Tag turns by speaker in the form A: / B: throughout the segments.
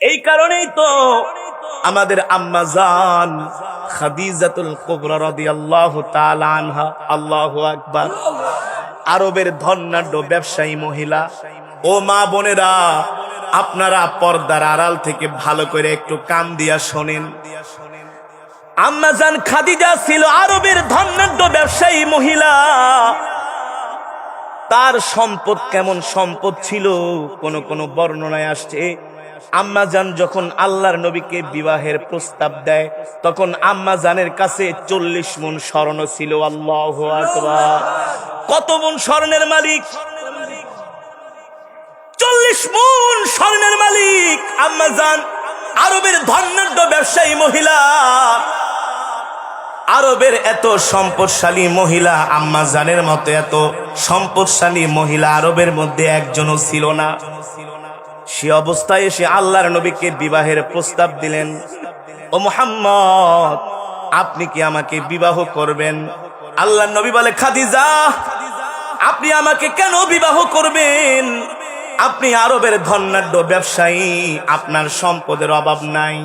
A: এই কারণেই তো আমাদের আম্মা জান খাদিজাতুল কুবরা রাদিয়াল্লাহু তাআলা আনহা, আল্লাহু আকবার, আরবের ধনাঢ্য ব্যবসায়ী মহিলা। ও মা বোনেরা, আপনারা পর্দার আড়াল থেকে ভালো করে একটু কান দিয়া শোনেন। আম্মা জান খাদিজা ছিল আরবের ধনাঢ্য ব্যবসায়ী মহিলা। তার সম্পদ কেমন সম্পদ ছিল, কোন কোন বর্ণনায় আসছে আম্মা জান যখন আল্লাহর নবীকে বিবাহের প্রস্তাব দেয় তখন আম্মা জানের কাছে 40 মণ স্বর্ণ ছিল। আল্লাহু আকবার। কত মণ স্বর্ণের মালিক? 40 মণ স্বর্ণের মালিক আম্মা জান, আরবের ধনাঢ্য ব্যবসায়ী মহিলা। আরবের এত সম্পদশালী মহিলা, আম্মা জানের মতো এত সম্পদশালী মহিলা আরবের মধ্যে একজনও ছিল না। সে অবস্থায় এসে আল্লাহর নবীকে বিবাহের প্রস্তাব দিলেন। ও মুহাম্মদ, আপনি কি আমাকে বিবাহ করবেন? আল্লাহর নবী বলে, খাদিজা, আপনি আমাকে কেন বিবাহ করবেন? আপনি আরবের ধনাঢ্য ব্যবসায়ী, আপনার সম্পদের অভাব নাই,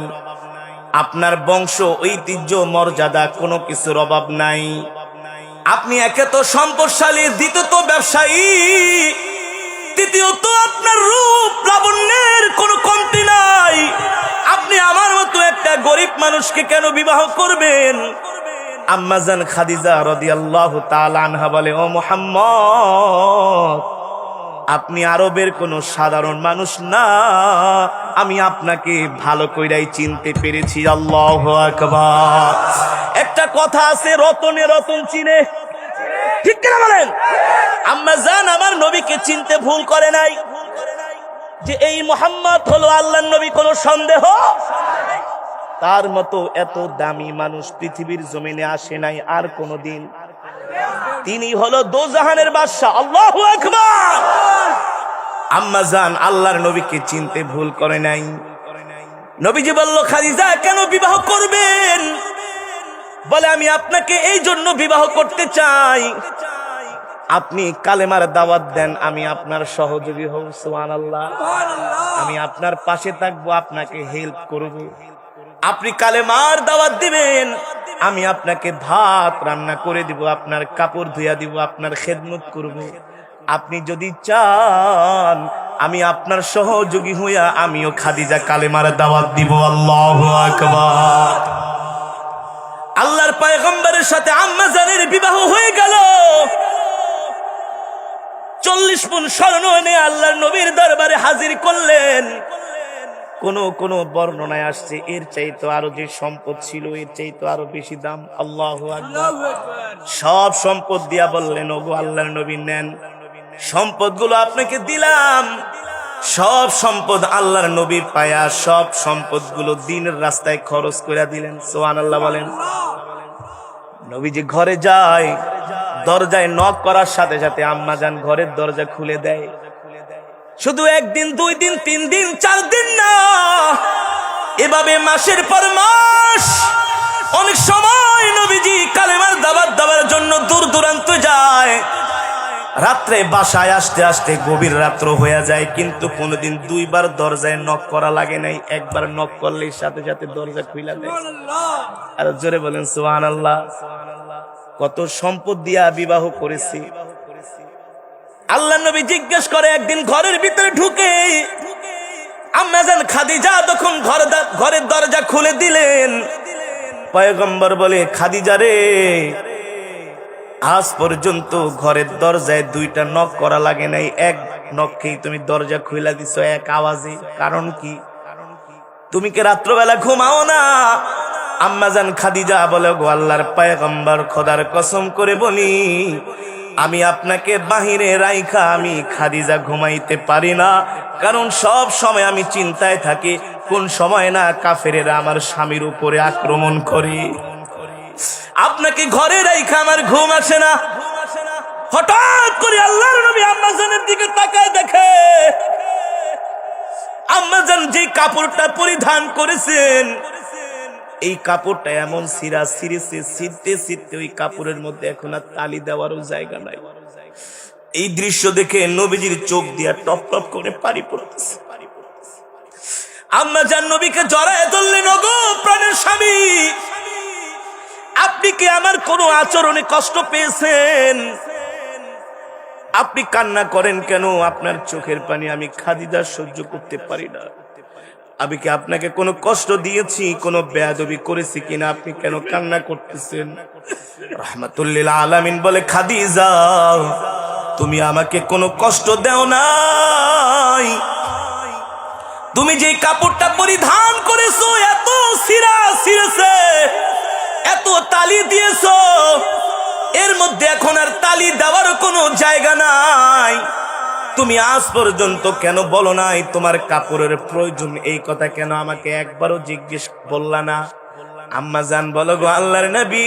A: আপনার বংশ ঐতিহ্য মর্যাদা কোনো কিছুর অভাব নাই, আপনি একে তো সম্পদশালী, দ্বিতীয়ত ব্যবসায়ী, তৃতীয়ত আপনার রূপ লাবণ্যের কোনো কমতি নাই। আপনি আমার মতো একটা গরিব মানুষকে কেন বিবাহ করবেন? আম্মা জান খাদিজা রাদিয়াল্লাহু তাআলা আনহা বলে, ও মুহাম্মদ, আপনি আরবের কোনো সাধারণ মানুষ না, আমি আপনাকে ভালো কইরাই চিনতে পেরেছি। আল্লাহু আকবার। একটা কথা আছে, রতনে রতন চিনে, ঠিক কিনা বলেন? আম্মা জান আমার নবীকে চিনতে ভুল করে নাই যে এই মুহাম্মদ হলো আল্লাহর নবী, কোনো সন্দেহ? তার মতো এত দামি মানুষ পৃথিবীর জমিনে আসে নাই আর কোনদিন। তিনি হলো দোজাহানের বাদশা। আল্লাহু আকবার। আম্মা জান আল্লাহর নবীকে চিনতে ভুল করে নাই। নবীজি বলল, খাদিজা কেন বিবাহ করবেন? বলে, আমি আপনাকে এই জন্য বিবাহ করতে চাই, আপনি কালেমার দাওয়াত দেন, আমি আপনার সহযোগী হব। সুবহানাল্লাহ। আমি আপনার পাশে থাকবো, আপনাকে হেল্প করব। আপনি কালেমার দাওয়াত দিবেন, আমি আপনাকে ভাত রান্না করে দিব, আপনার কাপড় ধুইয়া দিব, আপনার খেদমত করব। আপনি যদি চান আমি আপনার সহযোগী হইয়া আমিও খাদিজা কালেমার দাওয়াত দিব। আল্লাহু আকবার। আল্লাহর পয়গম্বরের সাথে আম্মা জানের বিবাহ হয়ে গেল। 40 মণ স্বর্ণ এনে আল্লাহর নবীর দরবারে হাজির করলেন। কোন বর্ণনায় আসছে এর চাইতে আরো যে সম্পদ ছিল এর চাইতে আরো বেশি দাম। আল্লাহু আকবার। সব সম্পদ দিয়া বললেন, ওগো আল্লাহর নবী, নেন, সম্পদগুলো আপনাকে দিলাম। সব সম্পদ আল্লাহর নবী পায়া সব সম্পদগুলো দ্বীনের রাস্তায় খরচ করে দিলেন। সুবহানাল্লাহ বলেন। নবীজি ঘরে যায়, দরজায় নক করার সাথে সাথে আম্মা জান ঘরের দরজা খুলে দেয়। শুধু 1 দিন 2 দিন 3 দিন 4 দিন না, এভাবে মাসের পর মাস। অনেক সময় নবীজি কালেমার দাওয়াত দেওয়ার জন্য দূর দূরান্ত যায়। রাত্রে বাসায় আসতে আসতে গভীর রাত্র হয়ে যায়, কিন্তু কোনোদিন 2 বার দরজায় নক করা লাগে নাই। একবার নক করলেই সাথে সাথে দরজা খুলে দেয়। আর জোরে বলেন সুবহানাল্লাহ। কত সম্পদ দিয়া বিবাহ করেছি। আল্লাহর নবী জিজ্ঞেস করে, একদিন ঘরের ভিতরে ঢুকে আম্মা জান খাদিজা তখন ঘরের দরজা খুলে দিলেন। পয়গম্বর বলে, খাদিজা রে, আজ পর্যন্ত ঘরের দরজায় 2টা নক করা লাগে নাই, 1 নককেই তুমি দরজা খুলে দিছো এক আওয়াজে। কারণ কি? তুমি কি রাত্রবেলা ঘুমাও না? আম্মা জান খাদিজা বলে, গো আল্লাহর পয়গম্বর, খোদার কসম করে বলি, আমি আপনাকে বাহিরে রাইখা আমি খাদিজা ঘুমাইতে পারি না। কারণ সব সময় আমি চিন্তায় থাকি কোন সময় না কাফেরেরা আমার স্বামীর উপরে আক্রমণ করে। আপনাকে ঘরে রাইখা আমার ঘুম আসে না। হঠাৎ করে আল্লাহর নবী আম্মা জানের দিকে তাকায় দেখে আম্মা জান যে কাপড়টা পরিধান করেছেন এই কাপড়টা এমন সিরা সিরেছে, ছিটতে ছিটতে ওই কাপড়ের মধ্যে এখন আর তালি দেওয়ারও জায়গা নাই। এই দৃশ্য দেখে নবীজির চোখ দিয়া টপ টপ করে পানি পড়তেছে। আম্মা জান নবীকে জড়ায় ধরলেন, ওগো প্রাণের স্বামী, আপনি কি আমার কোনো আচরণে কষ্ট পেয়েছেন? আপনি কান্না করেন কেন? আপনার চোখের পানি আমি খাদিজা সহ্য করতে পারি না। আমি কি আপনাকে কোনো কষ্ট দিয়েছি, কোনো বেয়াদবি করেছি কিনা? আপনি কেন কান্না করতেছেন? রাহমাতুল লিল আলামিন বলে, খাদিজা, তুমি আমাকে কোনো কষ্ট দেও নাই। তুমি যে কাপড়টা পরিধান করেছো এত ছিঁড়া ছিঁড়েছে, এত তালি দিয়েছো, এর মধ্যে এখন আর তালি দেওয়ার কোনো জায়গা নাই। তুমি আজ পর্যন্ত কেন বলো নাই তোমার কাপড়ের প্রয়োজন? এই কথা কেন আমাকে একবারও জিজ্ঞেস বললা না? আম্মা জান বলো, গো আল্লাহর নবী,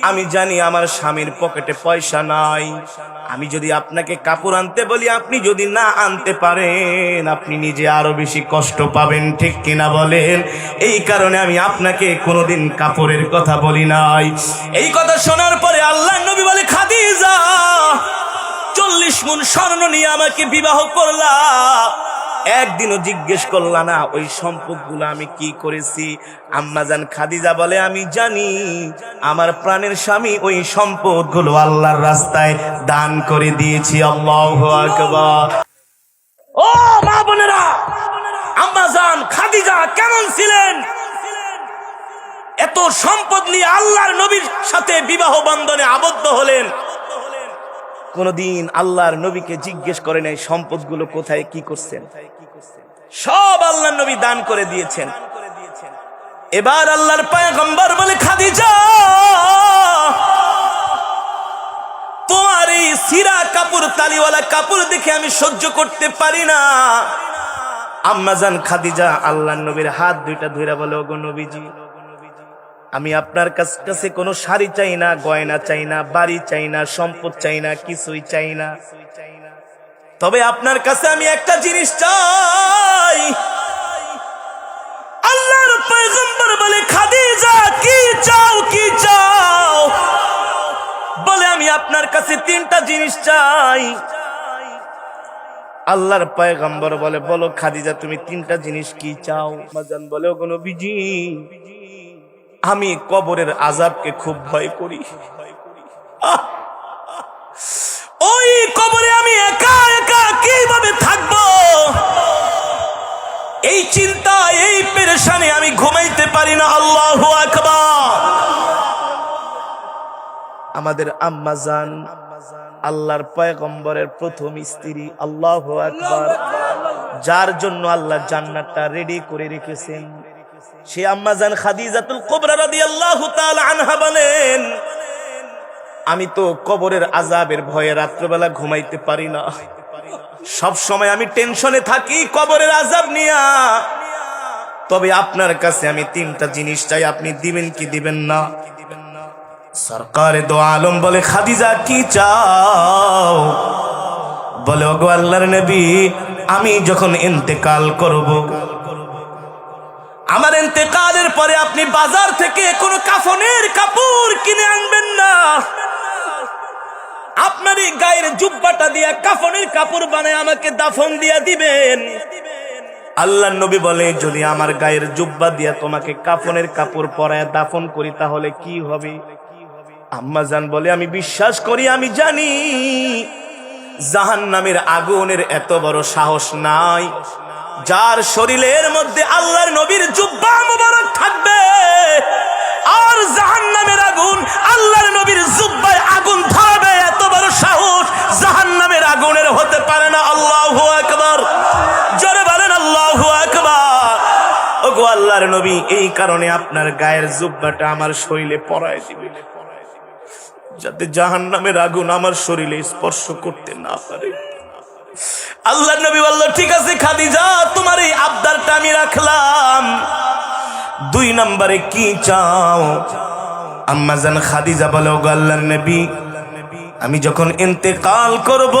A: আমি জানি আমার স্বামীর পকেটে পয়সা নাই। আমি যদি আপনাকে কাপড় আনতে বলি, আপনি যদি না আনতে পারেন, আপনি নিজে আরো বেশি কষ্ট পাবেন, ঠিক কিনা বলেন? এই কারণে আমি আপনাকে কোনোদিন কাপড়ের কথা বলি নাই। এই কথা শোনার পরে আল্লাহর নবী বলে, খাদিজা, 40 মণ স্বর্ণ নিয়ে আমাকে বিবাহ করলা, একদিনও জিজ্ঞেস করলা না ওই সম্পদগুলো আমি কি করেছি? আম্মাজান খাদিজা বলে, আমি জানি আমার প্রাণের স্বামী ওই সম্পদগুলো আল্লাহর রাস্তায় দান করে দিয়েছি। আল্লাহু আকবার। ও মা বোনেরা, আম্মাজান খাদিজা কেমন ছিলেন? এত সম্পদ নিয়ে আল্লাহর নবীর সাথে বিবাহ বন্ধনে আবদ্ধ হলেন। কোনদিন আল্লাহর নবীকে জিজ্ঞেস করে নাই সম্পদগুলো কোথায়, কি করছেন? সব আল্লাহর নবী দান করে দিয়েছেন। এবার আল্লাহর পয়গম্বর বলে, খাদিজা, তোমার এই ছিঁড়া কাপড়, তালিওয়ালা কাপড় দেখে আমি সহ্য করতে পারি না। আম্মাজান খাদিজা আল্লাহর নবীর হাত দুইটা ধরে বলে, ওগো নবীজি, আমি আপনার কাছে কোনো শাড়ি চাই না, গয়না চাই না, বাড়ি চাই না, সম্পদ চাই না, কিছুই চাই না। তবে আপনার কাছে আমি একটা জিনিস চাই। আল্লাহর পয়গম্বর বলে, খাদিজা কি চাও, কি চাও? বলে, আমি আপনার কাছে 3টা জিনিস চাই। আল্লাহর পয়গম্বর বলে, বলো খাদিজা, তুমি 3টা জিনিস কি চাও? মাজান বলে, ওগো নবীজি, আমি কবরের আযাবকে খুব ভয় করি। ওই কবরে আমি একা একা কিভাবে থাকবো, এই চিন্তা, এই পেরেশানি আমি ঘুমাইতে পারি না। আল্লাহু আকবার। আমাদের আম্মা জান আল্লাহর পয়গম্বরের প্রথম স্ত্রী। আল্লাহু আকবার। যার জন্য আল্লাহ জান্নাতটা রেডি করে রেখেছেন, সে আম্মা জান খাদিজাতুল কুবরা রাদিয়াল্লাহু তাআলা আনহা বলেন, আমি তো কবরের আযাবের ভয়ে রাত্রিবেলা ঘুমাইতে পারি না। সব সময় আমি টেনশনে থাকি কবরের আযাব নিয়া। তবে আপনার কাছে আমি 3টা জিনিস চাই, আপনি দিবেন কি দিবেন না? সরকারে দো আলম বলে, খাদিজা কি চাও? বলে, ওগো আল্লাহর নবী, আমি যখন ইন্তেকাল করব, আমার ইন্তেকালের পরে আপনি বাজার থেকে কোনো কাফনের কাপড় কিনে আনবেন না। আপনার এই গায়ের জুব্বাটা দিয়ে কাফনের কাপড় বানায় আমাকে দাফন দিয়া দিবেন। আল্লাহর নবী বলে, যদি আমার গায়ের জুব্বা দিয়া তোমাকে কাফনের কাপড় পরায় দাফন করি, তাহলে কি হবে? আম্মা জান বলে, আমি বিশ্বাস করি, আমি জানি জাহান্নামের আগুনের এত বড় সাহস নাই যার শরীরের মধ্যে আল্লাহর নবীর জুব্বা মুবারক থাকবে, আর জাহান্নামের আগুন আল্লাহর নবীর জুব্বায় আগুন ধরাবে, এত বড় সাহস জাহান্নামের আগুনের হতে পারে না। আল্লাহু আকবার। জোরে বলেন আল্লাহু আকবার। ওগো আল্লাহর নবী, এই কারণে আপনার গায়ের জুব্বাটা আমার শরীরে পরায় দিবেন, যাতে জাহান্নামের আগুন আমার শরীরে স্পর্শ করতে না পারে। আল্লাহর নবী বলল, ঠিক আছে খাদিজা, তোমার এই আবদারটা আমি রাখলাম। 2 নম্বরে কি চাও? আম্মা জান খাদিজা বলে, ওগো আল্লাহর নবী, আমি যখন ইন্তেকাল করব,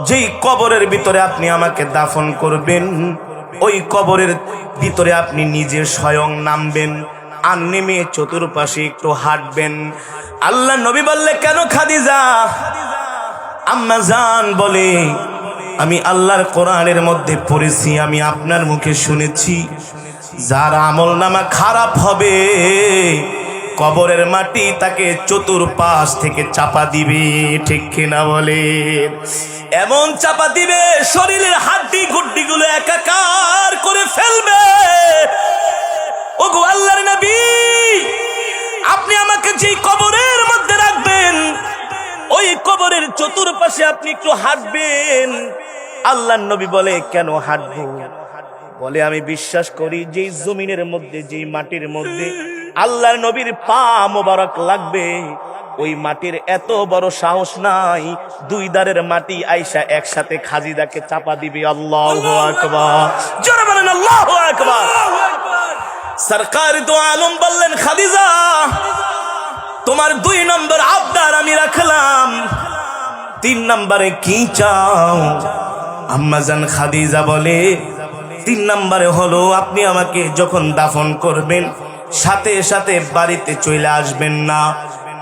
A: যেই কবরের ভিতরে আপনি আমাকে দাফন করবেন, ওই কবরের ভিতরে আপনি নিজে স্বয়ং নামবেন, আর নেমে চতুর্পাশে একটু হাঁটবেন। আল্লাহর নবী বললে, কেন খাদিজা? আম্মা জান বলে, আমি আল্লাহর কোরআনের মধ্যে পড়েছি, আমি আপনার মুখে শুনেছি, যার আমলনামা খারাপ হবে কবরের মাটি তাকে চতুর্পাশ থেকে চাপা দিবে। ঠিক কিনা বলে? এমন চাপা দিবে শরীরের হাড্ডি গুড্ডিগুলো একাকার করে ফেলবে। ওগো আল্লাহর নবী, আপনি আমাকে যে কবরের মধ্যে রাখবেন ওই কবরের চতুর্পাশে আপনি একটু হাঁটবেন। আল্লাহর নবী বলে, কেন হাঁটবো? বলে, আমি বিশ্বাস করি যেই জমিনের মধ্যে, যেই মাটির মধ্যে আল্লাহর নবীর পা মোবারক লাগবে ওই মাটির এত বড় সাহস নাই দুই দারের মাটি আইসা একসাথে খাজিদাকে চাপা দিবে। আল্লাহু আকবার, জোরে বলেন আল্লাহু আকবার। সরকার দু আলম বললেন, খাদিজা তোমার 2 নম্বর আবদার আমি রাখলাম, 3 নম্বরে কি চাও? আম্মাজান খাদিজা বলে, 3 নম্বরে হলো আপনি আমাকে যখন দাফন করবেন সাথে সাথে বাড়িতে চলে আসবেন না,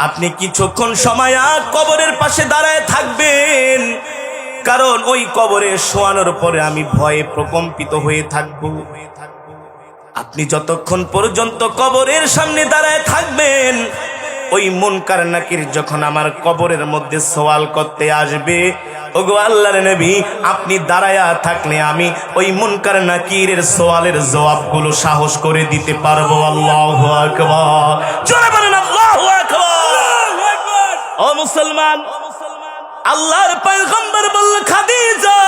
A: আপনি কিছুক্ষণ সময় কবরের পাশে দাঁড়ায় থাকবেন, কারণ ওই কবরে শোয়ানোর পরে আমি ভয়ে প্রকম্পিত হয়ে থাকব। আপনি যতক্ষণ পর্যন্ত কবরের সামনে দাঁড়ায় থাকবেন ওই মুনকার নাকির যখন আমার কবরের মধ্যে সওয়াল করতে আসবে, ওগো আল্লাহর নবী আপনি দাঁড়ায়া থাকলে আমি ওই মুনকার নাকিরের সওয়ালের জবাবগুলো সাহস করে দিতে পারবো। আল্লাহু আকবার, জোরে বলেন আল্লাহু আকবার। ও মুসলমান, আল্লাহর পয়গম্বর বলল, খাদিজা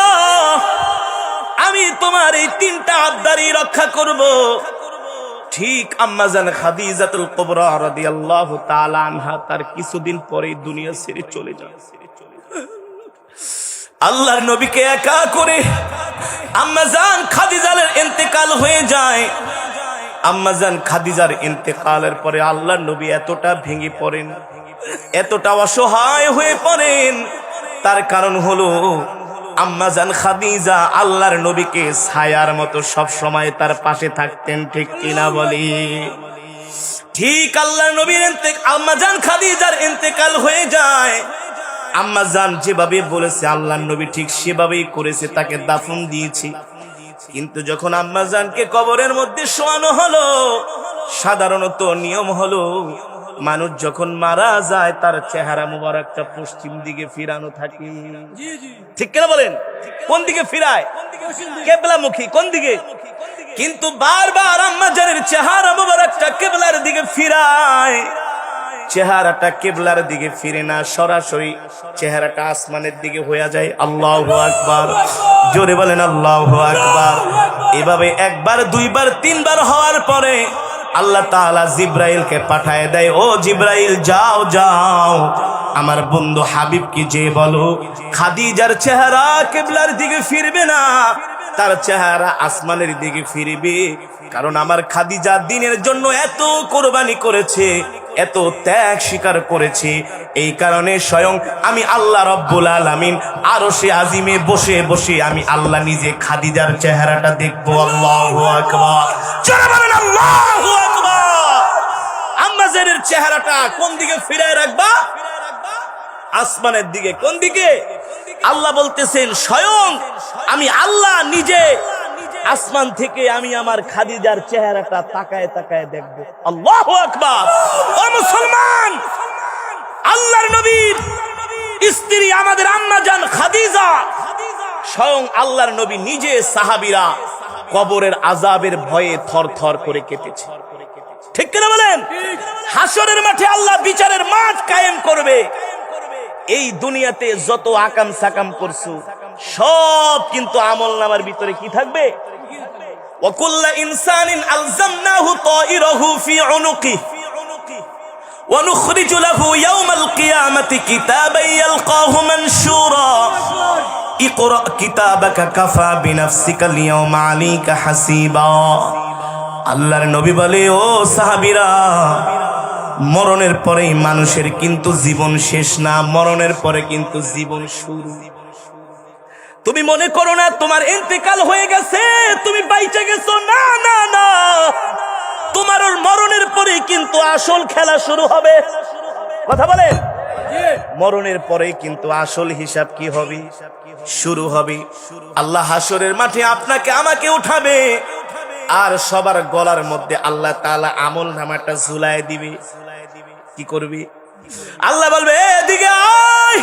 A: আমি তোমার এই 3টা আবদারই রক্ষা করব। ঠিক আম্মাজান খাদিজাতুল কুবরা রাদিয়াল্লাহু তাআলা আনহা তার কিছুদিন পরেই দুনিয়া ছেড়ে চলে যায়। আল্লাহর নবীকে একা করে আম্মাজান খাদিজার ইন্তেকাল হয়ে যায়। আম্মাজান খাদিজার ইন্তেকালের পরে আল্লাহর নবী এতটা ভেঙে পড়েন, এতটা অসহায় হয়ে পড়েন, তার কারণ হলো আম্মাজান খাদিজা আল্লাহর নবীকে ছায়ার মতো সব সময় তার পাশে থাকতেন। ঠিক কিনা বলি? ঠিক আল্লাহর নবীর আম্মাজান খাদিজার ইন্তেকাল হয়ে যায়। আম্মাজান যেভাবে বলেছে আল্লাহর নবী ঠিক সেভাবেই করেছে, তাকে দাফন দিয়েছে। কিন্তু যখন আম্মাজানকে কবরের মধ্যে শোয়ানো হলো, সাধারণত নিয়ম হলো মানুষ যখন মারা যায় তার চেহারা মুবারকটা পশ্চিম দিকে ফিরানো থাকে। ঠিক কিনা বলেন? কোন দিকে ফিরায়? কিবলামুখী। কোন দিকে? কিন্তু বারবার আম্মাজানের চেহারা মুবারকটা কিবলার দিকে ফিরায়। চেহারাটা কিবলার দিকে ফিরে না, সরাসরি চেহারাটা আসমানের দিকে হয়ে যায়। আল্লাহু আকবার, জোরে বলেন আল্লাহু আকবার। এভাবে 1 বার 2 বার 3 বার হওয়ার পরে আল্লাহ তাআলা জিব্রাইলকে পাঠায় দেয়, ও জিব্রাইল যাও যাও আমার বন্ধু হাবিবকে যে বলো খাদিজার চেহারা কিবলার দিকে ফিরবে না, তার চেহারা আসমানের দিকে ফিরবে। কারণ আমার খাদিজা দ্বীনের জন্য এত কোরবানি করেছে, এত ত্যাগ স্বীকার করেছে, এই কারণে স্বয়ং আমি আল্লাহ রব্বুল আলামিন আরশে আজিমে বসে বসে আমি আল্লাহ নিজে খাদিজার চেহারাটা দেখবো। আল্লাহু আকবার, জোরে বলেন আল্লাহু আকবার। আম্মাজানের চেহারাটা কোন দিকে ফিরায় রাখবা? আসমানের দিকে। কোন দিকে? আল্লাহ বলতেছেন স্বয়ং আমি আল্লাহ নিজে আসমান থেকে আমি আমার খাদিজার চেহারাটা তাকায় তাকায় দেখব। আল্লাহু আকবার। ও মুসলমান, আল্লাহর নবীর স্ত্রী আমাদের আম্মাজান খাদিজা, স্বয়ং আল্লাহর নবী নিজে সাহাবীরা কবরের আযাবের ভয়ে থরথর করে কেঁপেছে। ঠিক কিনা বলেন? হাসরের মাঠে আল্লাহ বিচারের মাঠ কায়েম করবে। এই দুনিয়াতে যত আকাম সাকাম করছো সব কিন্তু আমলনামার ভিতরে কি থাকবে? ওয়াকুল্লু ইনসানিন আলজামনাহু তায়রাহু ফি উনুকিহি ওয়া নুখরিজু লাহু ইয়াওমাল কিয়ামাতি কিতাবান ইয়ালকাহু মানশুরা ইকরা কিতাবাকা কাফা বিনাফসিকা আল-ইয়াওমা আলাইকা হাসিবা। আল্লাহর নবী বলে, ও সাহাবীরা, মরণের পরেই মানুষের কিন্তু জীবন শেষ না, মরণের পরে কিন্তু জীবন শুরু। তুমি মনে করো না তোমার ইন্তেকাল হয়ে গেছে, তুমি বাইচে গেছো। না না না, তোমার মরণের পরেই কিন্তু আসল খেলা শুরু হবে। কথা বলেন? মরণের পরেই কিন্তু আসল হিসাব কি হবে? শুরু হবে। আল্লাহ হাসরের মাঠে আপনাকে আমাকে উঠাবে, আর সবার গলার মধ্যে আল্লাহ তাআলা আমল নামাটা ঝুলায় দিবে। কি করবি? আল্লাহ বলবে, এদিকে আয়,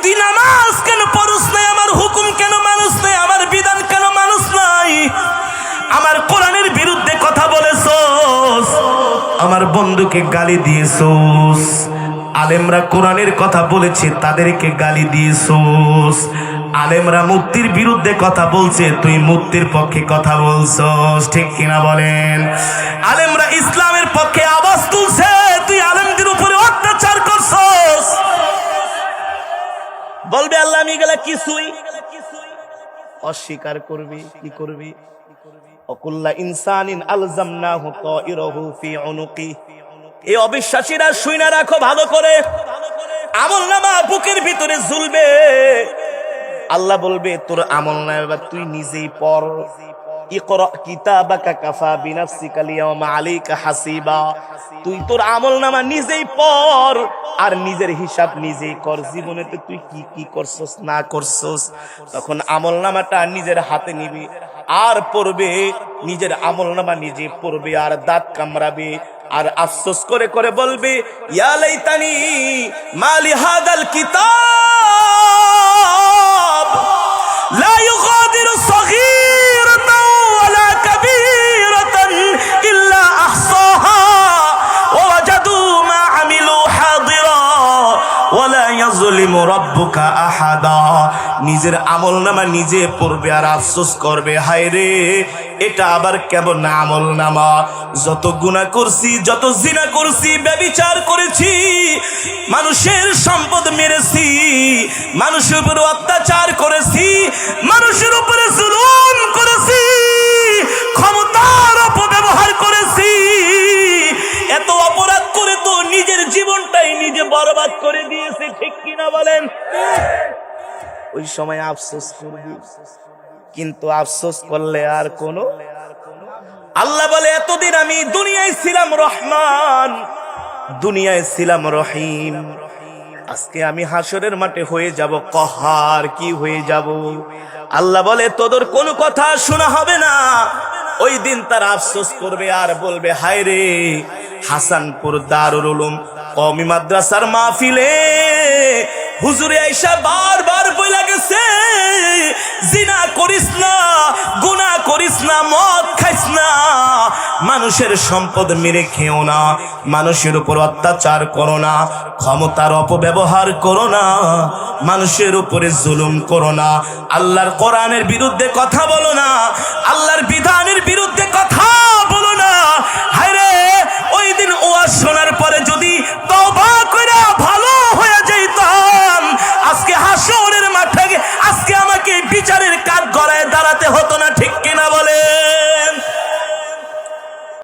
A: তুই নামাজ কেন পড়স নাই, আমার হুকুম কেন মানুষ নাই, আমার বিধান কেন মানুষ নাই, আমার কোরআনের বিরুদ্ধে কথা বলেছস, আমার বন্ধুকে গালি দিয়েছস, আলেমরা কোরআনের কথা বলেছে তাদেরকে গালি দিয়েছস, আলেমরা মুক্তির বিরুদ্ধে কথা বলছে তুই মুক্তির পক্ষে কথা বলছস, ঠিক কিনা বলেন? আলেমরা ইসলামের পক্ষে আওয়াজ তুলছে, তুই আলেমদের উপরে অত্যাচার করছস। বলবে আল্লাহ আমি গেলা কিছুই, অস্বীকার করবি। কি করবি? অকুল্লা ইনসানিন আলজামনাহু তাইরাহু ফি উনুকি। এই অবিশ্বাসীরা শুইনা রাখো ভালো করে, আমলনামা বুকের ভিতরে ঝুলবে। আল্লাহ বলবে তোর আমলনামা তুই নিজেই পড়। ইকরা কিতাবাকা কাফা বিনাফসিকা আল-ইয়াওমা আলাইকা হাসিবা। তুই তোর আমলনামা নিজেই পড় আর নিজের হিসাব নিজেই কর, জীবনে তো তুই কি কি করছস না করছস। তখন আমলনামাটা নিজের হাতে নিবি আর পড়বে, নিজের আমলনামা নিজে পড়বে আর দাঁত কামড়াবে আর আফসোস করে করে বলবে, ইয়া লাইতানি মালি হাদাল কিতাব লা ইউগাদিরু সগীরাতান ওয়ালা কাবীরাতান ইল্লা আহসাহা ওয়া ওয়াজাদু মা আমিলু হাদিরা ওয়ালা ইয়াজলিমু রাব্বুকা আহাদা। নিজের আমলনামা নিজে পড়বে আর আফসোস করবে, হায় রে এটা আবার কেমন আমলনামা, যত গুনাহ করছি, যত জিনা করছি, ব্যভিচার করেছি, মানুষের সম্পদ মেরেছি, মানুষের উপরে অত্যাচার করেছি, মানুষের উপরে জুলুম করেছি, ক্ষমতার অপব্যবহার করেছি, এত অপরাধ করে তো নিজের জীবনটাই নিজে বরবাদ করে দিয়েছি, ঠিক কিনা বলেন? ওই সময় আফসোস করবি, কিন্তু আফসোস করলে আর কোনো। আল্লাহ বলে এতদিন আমি দুনিয়ায় ছিলাম রহমান, দুনিয়ায় ছিলাম রহিম, আজকে আমি হাসরের মাঠে হয়ে যাব কহার। কি হয়ে যাব? আল্লাহ বলে তোদের কোনো কথা শোনা হবে না। ওই দিন তারা আফসোস করবে আর বলবে, হায় রে হাসানপুর দারুল উলুম কওমি মাদ্রাসার মাহফিলে হুজুরে আয়েশা বারবার বইলা গেছে, জিনা করিস না, গুনাহ করিস না, মদ খাইস না, মানুষের সম্পদ মেরে খেও না, মানুষের উপর অত্যাচার করো না, ক্ষমতার অপব্যবহার করো না, মানুষের উপরে জুলুম করো না, আল্লাহর কোরআনের বিরুদ্ধে কথা বলো না, আল্লাহর বিধানের বিরুদ্ধে কথা বলো না। হায়রে ওই দিন ওয়াজ শোনার পরে যদি তওবা করে ভালো হয়ে যাইতাম, আজকে হাসরের মাঠে আজকে আমাকে বিচারের কাঠ গড়ায় দাঁড়া